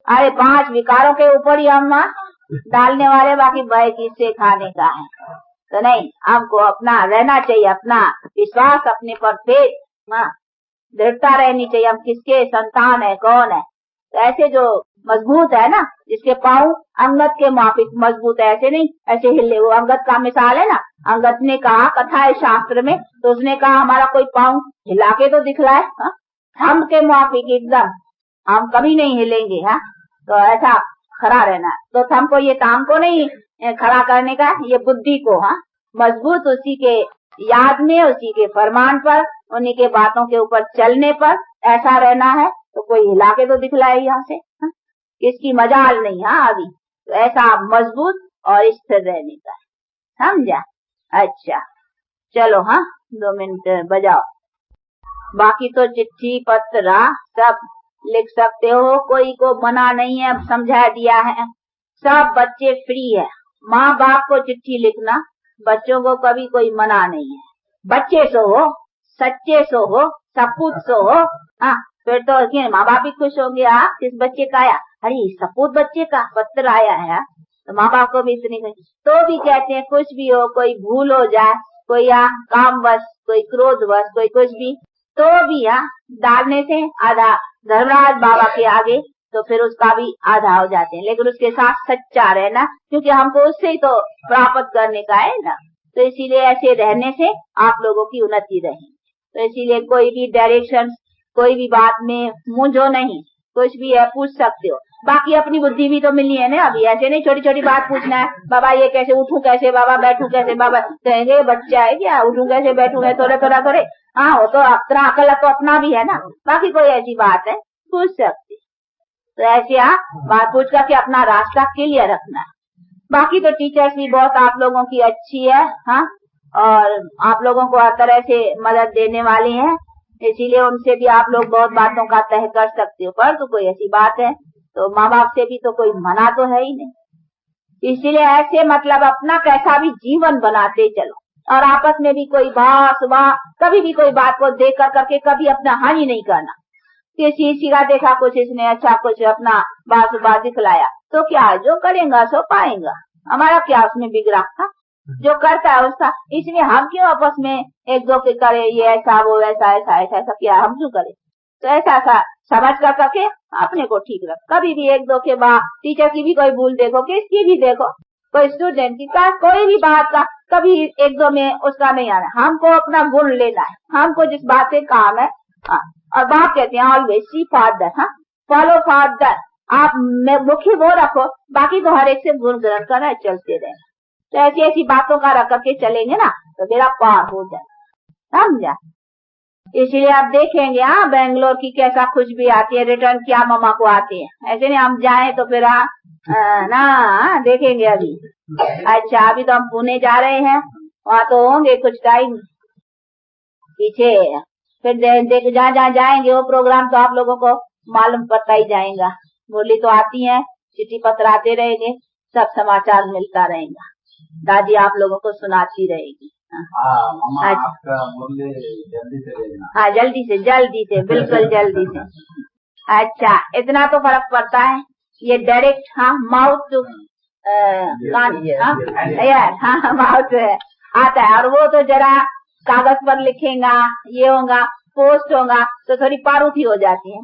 अरे 5 विकारों के ऊपर ही हम डालने वाले, बाकी भय किससे खाने का है। तो नहीं, हमको अपना रहना चाहिए, अपना विश्वास अपने पर फेथ, हाँ दृढ़ता रहनी चाहिए। हम किसके संतान है, कौन है। तो ऐसे जो मजबूत है ना, जिसके पाँव अंगद के माफिक मजबूत है, ऐसे नहीं ऐसे हिले। वो अंगद का मिसाल है ना, अंगद ने कहा कथा है शास्त्र में, तो उसने कहा हमारा कोई पाँव हिला के तो दिखलाए, हम के माफिक एकदम, हम कभी नहीं हिलेंगे। हाँ, तो ऐसा खड़ा रहना है। तो हमको ये टांग को नहीं खड़ा करने का, ये बुद्धि को, हाँ मजबूत उसी के याद में, उसी के फरमान पर, उन्हीं के बातों के ऊपर चलने पर ऐसा रहना है। तो कोई हिला के तो दिखलाए यहाँ से, हाँ? किसकी मजाल नहीं। हाँ, अभी तो ऐसा मजबूत और स्थिर रहने का है, समझा। अच्छा चलो, हाँ 2 मिनट बजाओ। बाकी तो चिट्ठी पत्र सब लिख सकते हो, कोई को मना नहीं है, अब समझा दिया है। सब बच्चे फ्री है, माँ बाप को चिट्ठी लिखना, बच्चों को कभी कोई मना नहीं है। बच्चे सो हो, सच्चे सो हो, सपूत सो हो, हाँ फिर तो माँ बाप भी खुश होंगे। हाँ, किस बच्चे का आया, अरे सपूत बच्चे का पत्र आया है, तो माँ बाप को भी इतनी खुशी। तो भी कहते हैं कुछ भी हो, कोई भूल हो जाए, कोई कामवश, कोई क्रोधवश, कोई कुछ भी, तो भी डालने से आधा धर्मराज बाबा के आगे तो फिर उसका भी आधा हो जाते हैं, लेकिन उसके साथ सच्चा रहना, क्योंकि हमको उससे ही तो प्राप्त करने का है ना। तो इसीलिए ऐसे रहने से आप लोगों की उन्नति रहे। तो इसीलिए कोई भी डायरेक्शन, कोई भी बात में मुझो नहीं, कुछ भी है पूछ सकते हो। बाकी अपनी बुद्धि भी तो मिली है ना, अभी ऐसे नहीं छोटी छोटी बात पूछना है, बाबा ये कैसे, उठूं कैसे, बाबा बैठूं कैसे, बाबा कहेंगे बच्चा है क्या, उठूं कैसे बैठूं है, थोड़ा थोड़ा करे। हाँ, वो तो अपना अकल तो अपना भी है ना। बाकी कोई ऐसी बात है पूछ सकते, तो ऐसे बात पूछ करके अपना रास्ता क्लियर रखना है। बाकी तो टीचर्स भी बहुत आप लोगों की अच्छी है, हाँ, और आप लोगों को हर तरह से मदद देने वाले हैं, इसीलिए उनसे भी आप लोग बहुत बातों का तय कर सकते हो। पर तो कोई ऐसी बात है तो माँ बाप से भी तो कोई मना तो है ही नहीं। इसीलिए ऐसे मतलब अपना कैसा भी जीवन बनाते चलो, और आपस में भी कोई सुबह कभी भी कोई बात को देख कर करके कभी अपना हानि नहीं करना। किसी का देखा कुछ इसने अच्छा कुछ अपना सुबह दिखलाया तो क्या, जो करेगा सो पाएगा, हमारा क्या उसमें बिगड़ा था, जो करता है उसका। इसलिए हम क्यों आपस में एक दो के करे, ये ऐसा वो वैसा, ऐसा ऐसा ऐसा क्या हम क्यों करें। तो ऐसा समझ कर करके अपने को ठीक रख। कभी भी एक दो के बाद टीचर की भी कोई भूल देखो, किसकी भी देखो, कोई स्टूडेंट की का कोई भी बात का कभी एक दो में उसका नहीं आना। हमको अपना गुण लेना है, हमको जिस बात से काम है। और बाप कहते हैं ऑलवेज सी फादर, हाँ, फॉलो फादर। आप मुख्य वो रखो, बाकी तो हर एक से गुण ग्रहण करना चलते रहे। तो ऐसी ऐसी बातों का रख करके चलेंगे ना तो मेरा पार हो जाए, समझा। इसलिए आप देखेंगे बेंगलोर की कैसा खुश भी आती है, रिटर्न क्या मामा को आती है। ऐसे नहीं हम जाए तो फिर ना देखेंगे अभी। अच्छा, अभी तो हम पुणे जा रहे हैं, वहाँ तो होंगे कुछ टाइम पीछे, फिर देख जहाँ जाएंगे वो प्रोग्राम तो आप लोगों को मालूम पड़ता ही जाएगा। मुरली तो आती है, चिट्ठी पत्र आते रहेंगे, सब समाचार मिलता रहेगा, दादी आप लोगों को सुनाती रहेगी। मामा आपका मुरली जल्दी से भेजना। हाँ, जल्दी से बिल्कुल जल्दी से। अच्छा, इतना तो फर्क पड़ता है, ये डायरेक्ट माउथ टू माउथ आता है, और वो तो जरा कागज पर लिखेगा, ये होगा, पोस्ट होगा तो थोड़ी पारूथी हो जाती है।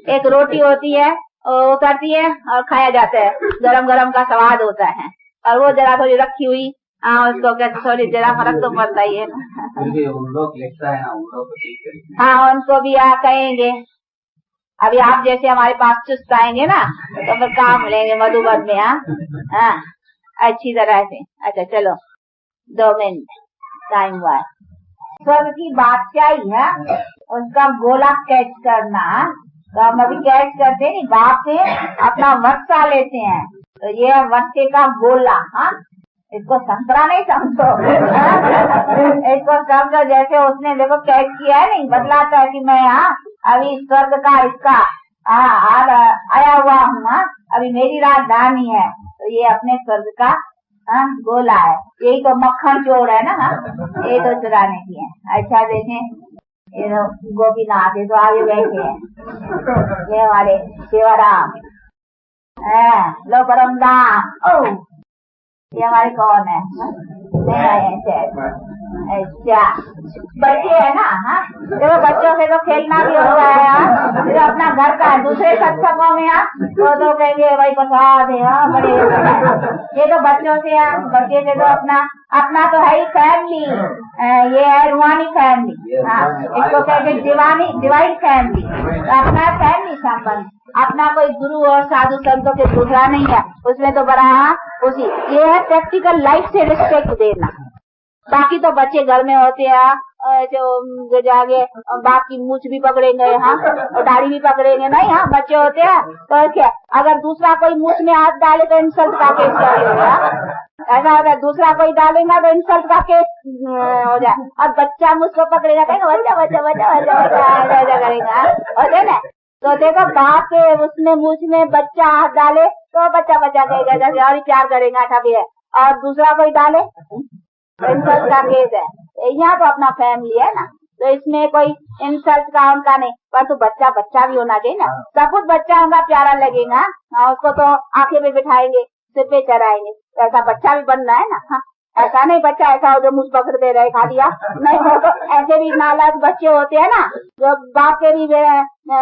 एक रोटी होती है, उतरती है और खाया जाता है, गरम गरम का स्वाद होता है, और वो जरा थोड़ी रखी हुई उसको कहते थोड़ी जरा फर्क तो पड़ता ही है ना। उन लोग लिखता है ना, उन लोग ठीक हाँ, उनको भी कहेंगे। अभी आप जैसे हमारे पास चुस्त आएंगे ना तो फिर काम मिलेंगे मधुबन में। हाँ, अच्छी तरह से। अच्छा चलो, 2 मिनट टाइम हुआ। स्वर्ग की बादशाही है, उसका गोला कैच करना, तो हम अभी कैच करते नहीं, बाप से अपना वर्षा लेते हैं, तो ये वर्षे का गोला। हाँ, इसको संतरा नहीं समझो, इसको समझो जैसे उसने देखो कैच किया है, नहीं बतलाता है कि मैं अभी स्वर्ग का इसका आया हुआ हूँ, अभी मेरी राजधानी है, तो ये अपने स्वर्ग का गोला है। यही तो मक्खन चोर है ना, ये तो चुराने की है। अच्छा देखें, ये तो गोपीनाथ ये तो आगे बैठे हैं, ये हमारे शिवराम, लो परमदाम, ये हमारे कौन है? अच्छा, बच्चे है ना। हाँ, देखो बच्चों से तो खेलना भी होता है, जो अपना घर का है। दूसरे सत्संगों में तो कहेंगे भाई प्रसाद है, बड़े ये तो बच्चों से बच्चे से तो अपना तो है ही फैमिली, ये है रूहानी फैमिली। हाँ, इसको कहते डिवाइन फैमिली, तो अपना फैमिली संबंध, अपना कोई गुरु और साधु संतों के दूसरा नहीं है, उसमें तो बड़ा उसी। ये है प्रैक्टिकल लाइफ से रिस्पेक्ट देना। बाकी तो बच्चे घर में होते हैं जो जागे बाप की मूछ भी पकड़ेंगे, हाँ, और दाढ़ी भी पकड़ेंगे, नहीं। हाँ, बच्चे होते हैं तो क्या, अगर दूसरा कोई मूछ में हाथ डाले तो इंसल्ट का केस कर लेगा, ऐसा होता है। दूसरा कोई डालेगा तो इंसल्ट का केस हो जाए, और बच्चा मूछ को पकड़ेगा, कहेंगे बच्चा बच्चा बच्चा बच्चा बच्चा ऐसा करेगा, होते ना। तो देखो बाप के उसमें मूछ में बच्चा हाथ डाले तो बच्चा बच्चा कहेगा, जैसे और ही प्यार करेगा, अच्छा भी है, और दूसरा कोई डाले इंसल्ट का केस है। यहाँ तो अपना फैमिली है ना, तो इसमें कोई इंसल्ट का उनका नहीं, पर तो बच्चा बच्चा भी होना चाहिए ना। सब कुछ बच्चा होगा प्यारा लगेगा, उसको तो आंखें पे बिठाएंगे, सिर पे चढ़ाएंगे, ऐसा बच्चा भी बनना है ना। हाँ, ऐसा नहीं बच्चा ऐसा हो जो मुझ पकड़ दे रहे खा दिया, नहीं हो तो ऐसे भी नालायक बच्चे होते हैं ना जो बाप के भी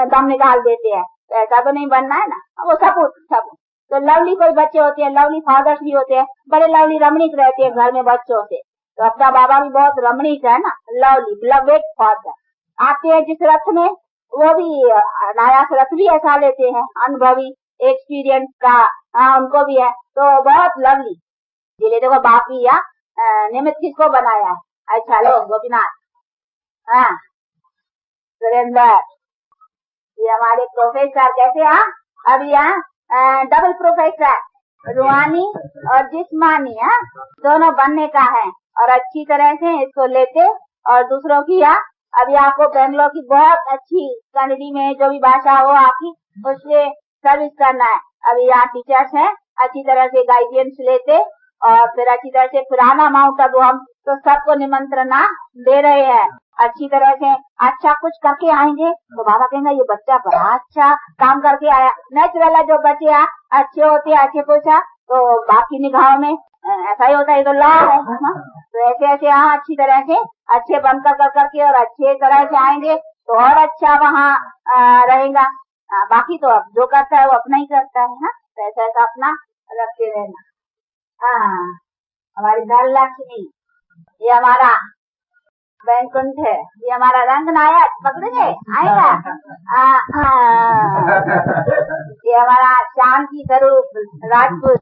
दम निकाल देते हैं, तो ऐसा तो नहीं बनना है ना। वो सब तो लवली कोई बच्चे होते हैं, लवली फादर्स भी होते हैं, बड़े लवली रमणीक रहते हैं घर में बच्चों से। तो अपना बाबा भी बहुत रमणीक है ना, लवली बिलवेड फादर। आते हैं जिस रथ में वो भी अनायास रथ भी ऐसा लेते हैं, अनुभवी एक्सपीरियंस का उनको भी है, तो बहुत लवली। जिले देखो बापी या निमित्त किसको बनाया है? अच्छा लो गोपीनाथ, हाँ सुरेंद्र, ये हमारे प्रोफेसर कैसे अभी डबल प्रोफेसर रूहानी और जिस्मानी दोनों बनने का है, और अच्छी तरह से इसको लेते और दूसरों की अभी आपको बेंगलोर की बहुत अच्छी कन्नड़ी में जो भी भाषा हो आपकी उससे सर्विस करना है। अभी यहाँ टीचर्स हैं, अच्छी तरह से गाइडेंस लेते और फिर अच्छी तरह से पुराना माउंट आबू हम तो सबको निमंत्रण दे रहे हैं। अच्छी तरह से अच्छा कुछ करके आएंगे तो बाबा कहेंगे ये बच्चा बड़ा अच्छा काम करके आया। नेचुरल है, जो बच्चे अच्छे होते हैं, अच्छे कुछ तो बाकी निगाहों में ऐसा ही होता है, ये तो लॉ है। तो ऐसे ऐसे अच्छी तरह से अच्छे बनकर करके और अच्छे तरह से आएंगे तो और अच्छा वहाँ रहेगा। बाकी तो अब जो करता है वो अपना ही करता है, तो ऐसा ऐसा अपना रखते रहना। हमारी धन लक्ष्मी, ये हमारा वैकुंठ है, ये हमारा रंग नायक पकड़ेंगे आएगा। ये हमारा शांति स्वरूप राजपूत।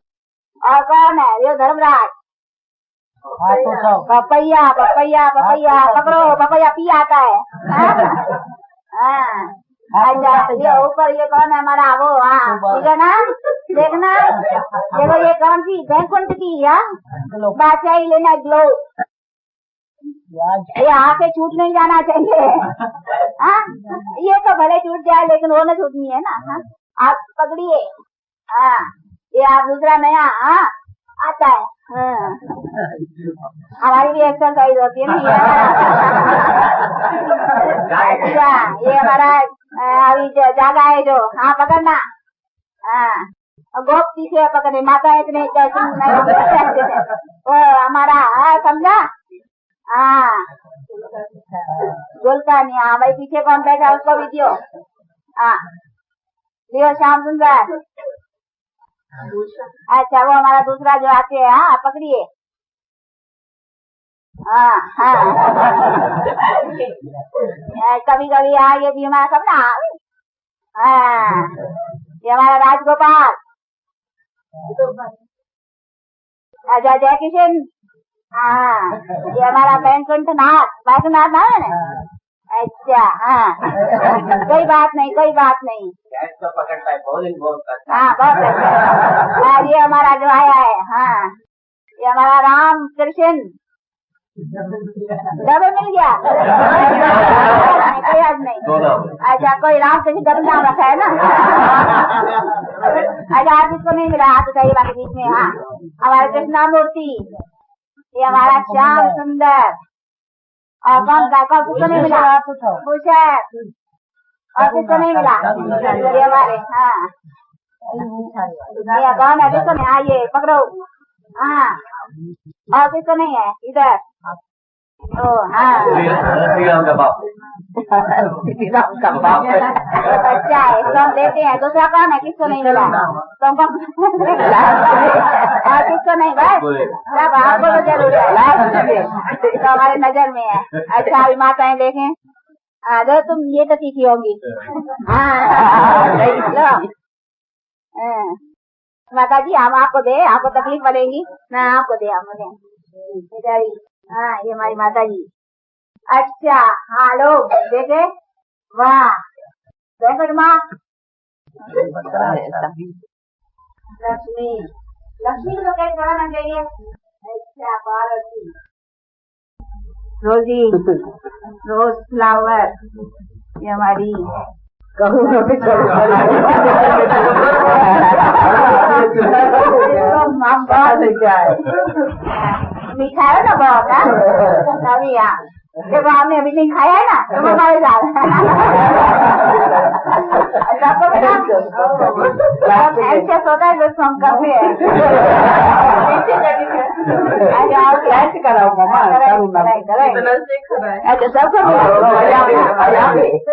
और कौन है? ये धर्मराज। पपैया पपैया पपैया पकड़ो, पपैया पी आता है। अच्छा ये ऊपर ये कौन है? हमारा वो ठीक है ना, देखना देखो ये कौन सी वैकुंठ की बादशाही लेना ग्लो, ये आके छूट नहीं जाना चाहिए। ये तो भले छूट जाए लेकिन वो न छूटनी है ना। आप पकड़िए, ये आप दूसरा नया आता है। हमारी भी एक्सरसाइज होती है ना। अच्छा ये हमारा अभी जागा है जो, पकड़ना। गोप्ती से पकड़े, माता इतने वो हमारा समझा। गुलका नहीं, भाई पीछे कौन बैठा उसको भी दियो। दियो श्याम सुंदर। अच्छा वो हमारा दूसरा जो आते हैं, पकड़िए। कभी कभी ये भी हमारा सब ना। ये हमारा राजगोपाल। अच्छा जय किशन। ये हमारा बैकुंठनाथ ना है ना। अच्छा कोई बात नहीं कोई बात नहीं। बहुत अच्छा। ये हमारा जो आया है, ये हमारा राम कृष्ण। डबल मिल गया। कोई आज नहीं। अच्छा कोई राम कृष्ण डबल नाम रखा है ना। अच्छा आज इसको नहीं मिला, हाथ उठाइए बाकी बीच में। हमारे कृष्णा मूर्ति, ये हमारा श्याम सुंदर। और कौन किसको नहीं मिला? भूषण। और किसको नहीं मिला? ये हमारे ये कौन है? किसको नहीं? आइए पकड़ो। और किसको नहीं है इधर? श्री राम का बाप। अच्छा है, इसको हम देते हैं। दूसरा कौन है? किसको नहीं मिला? तुमको और किसको नहीं? बस सब आपको तो जरूर है, तो हमारे नजर में है। अच्छा अभी माताएं देखें, अगर तुम ये तो सीखी होगी। माता जी हम आपको दे, आपको तकलीफ पड़ेगी ना, आपको दे हम बेचारी। ये हमारी माता जी। अच्छा लोग देखे, वाह वेंकट माँ। लक्ष्मी, लक्ष्मी को कैसे बनाना चाहिए? अच्छा पार्वती। रोजी, रोज फ्लावर। ये हमारी कहूँ मीठा है ना बहुत है तभी। यहाँ देखो हमने अभी नहीं खाया है ना तुम हमारे साथ सबको बेटा ऐसे सोता है तो हम करते हैं। कराओ मामा अच्छा सबको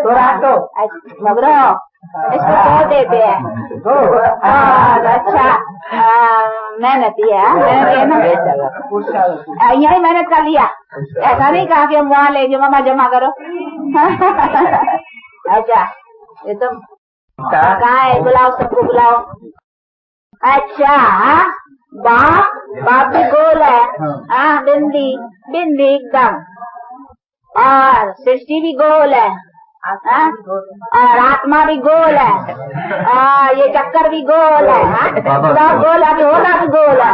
थोड़ा तो इसको छोड़ देते हैं। अच्छा मेहनती है यही मेहनत कर लिया। ऐसा नहीं कहा कि हम वहाँ ले मामा जमा करो। अच्छा ये तो कहाँ है बुलाओ सबको बुलाओ। अच्छा बाप भी गोल है। हाँ बिंदी बिंदी एकदम और सृष्टि भी गोल है और आत्मा भी गोल है। ये चक्कर भी गोल है। सब गोल है। अभी होना भी गोल है।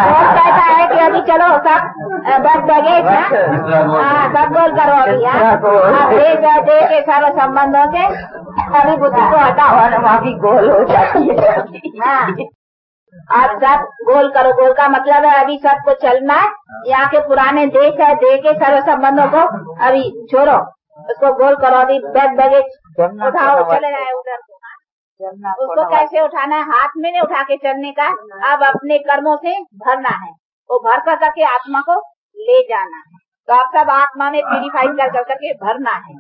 और कहता है कि अभी चलो सब बस बैगेज है सब गोल करो अभी। दे के सर्व संबंधों से अभी बुद्धि को हटाओ और वहाँ भी गोल हो जाती है। आप सब गोल करो। गोल का मतलब है अभी सबको चलना है। यहाँ के पुराने देश है दे के सर्व संबंधों को अभी छोड़ो उसको गोल करो। अभी बैगेज उठाओ चले जाए उधर को। उसको कैसे उठाना है? हाथ में नहीं उठा के चलने का। अब अपने कर्मों से भरना है। वो भर कर करके आत्मा को ले जाना है। तो आप सब आत्मा में प्यूरिफाई कर करके भरना है।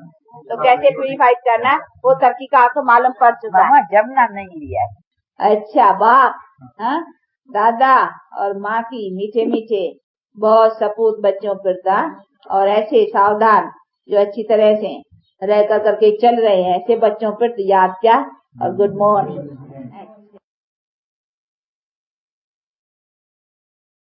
तो कैसे प्यूरिफाई करना है वो तरीका आपको मालूम पड़ चुका है। जमना नहीं लिया। अच्छा बाप दादा और माँ की मीठे मीठे बहुत सपूत बच्चों पर था और ऐसे सावधान जो अच्छी तरह से रह कर करके चल रहे हैं ऐसे बच्चों पर याद क्या और गुड मॉर्निंग।